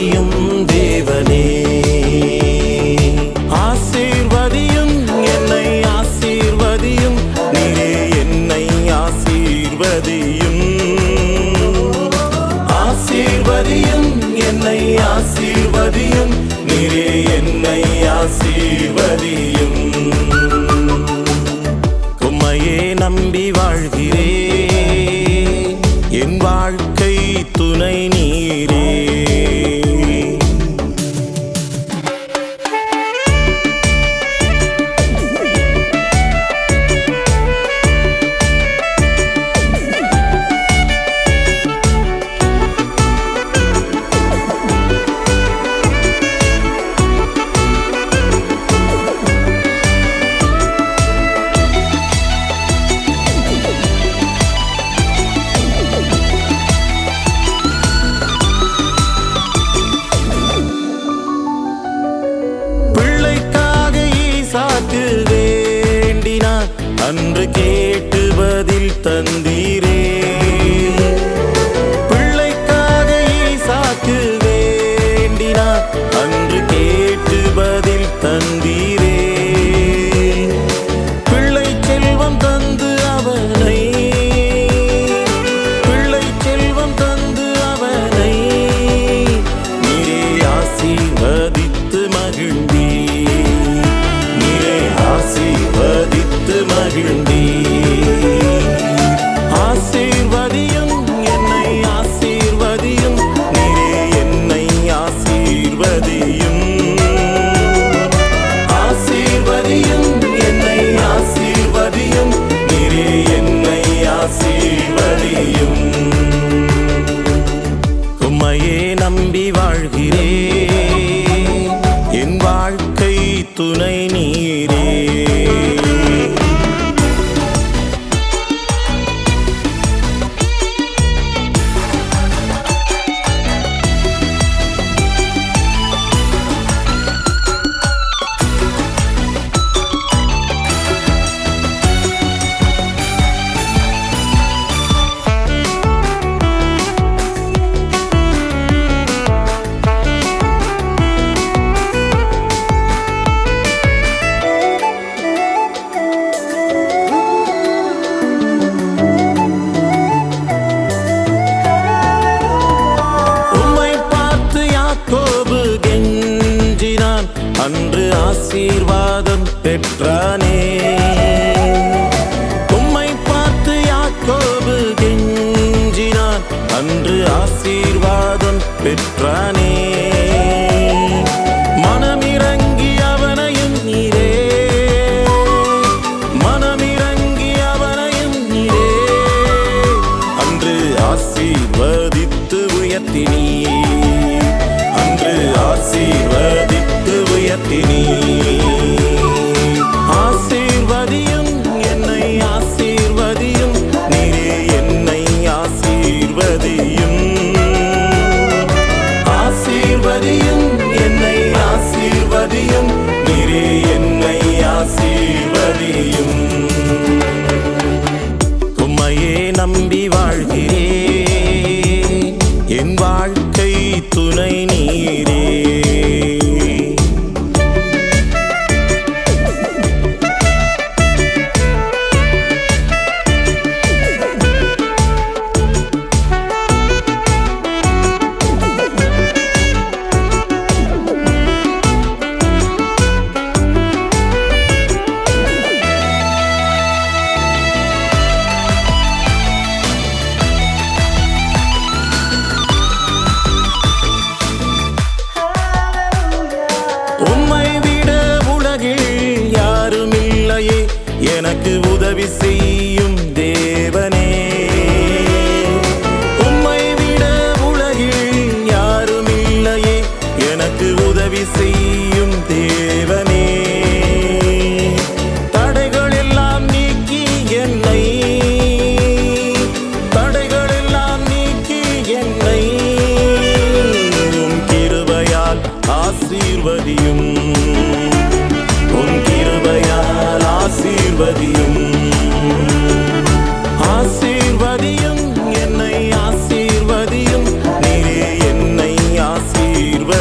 ஆசீர்வதியும் தேவனே, ஆசீர்வதியும் என்னை ஆசீர்வதியும், நீரே என்னை ஆசீர்வதியும், ஆசீர்வதியும் என்னை ஆசீர்வதியும், நீரே என்னை ஆசீர்வதியும். உம்மையே நம்பி வாழ்கிறேன், என் வாழ்க்கை துணை நீரே. வேண்டினான் அன்று கேட்டு பதில் தந்தீரே, பிள்ளைக்காக ஈசாக்கு வேண்டினான் அன்று கேட்டு பதில் தந்தீரே, பிள்ளை செல்வம் தந்து அவனை, பிள்ளை செல்வம் தந்து அவனை நீரே ஆசீர்வதித்து மகிழ்ந்தீ, ஆசீர்வதித்து மகிழ்ந்தீ. ஆசீர்வதியும் என்னை ஆசீர்வதியும், நீரே என்னை ஆசீர்வதியும், ஆசீர்வதியும் என்னை ஆசீர்வதியும், நீரே என்னை ஆசீர்வதியும். உம்மையே நம்பி வாழ்கிறேன், என் வாழ்க்கை துணை நீரே. அன்று ஆசீர்வாதம் பெற்றானே, உம்மை பார்த்து யாக்கோபு கெஞ்சினான் அன்று ஆசீர்வாதம் பெற்றானே, மனமிறங்கி அவனையும் நீரே, மனமிறங்கி அவனையும் நீரே அன்று ஆசீர்வதித்து உயர்த்தினீ, அன்று ஆசீர்வதித்து உயர்த்தினீ. ஆசீர்வதியும் என்னை ஆசீர்வதியும், நீரே என்னை ஆசீர்வதியும், ஆசீர்வதியும் என்னை ஆசீர்வதியும், நீரே என்னை ஆசீர்வதியும். உம்மையே நம்பி வாழ்கிறேன், என் வாழ்க்கை துணை நீரே.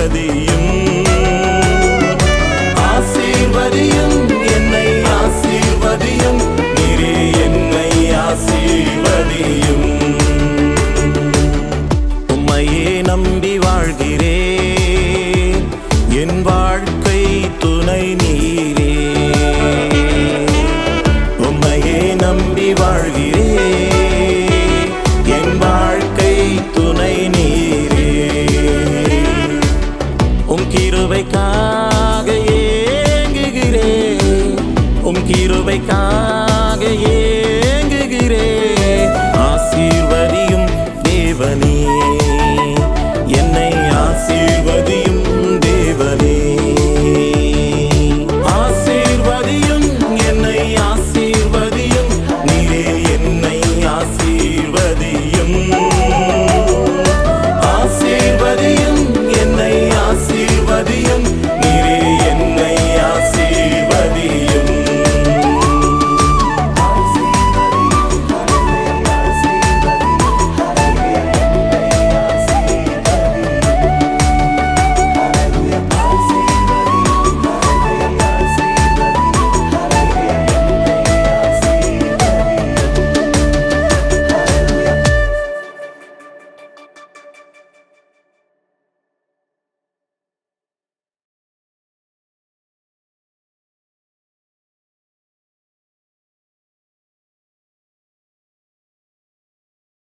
நிம்மதி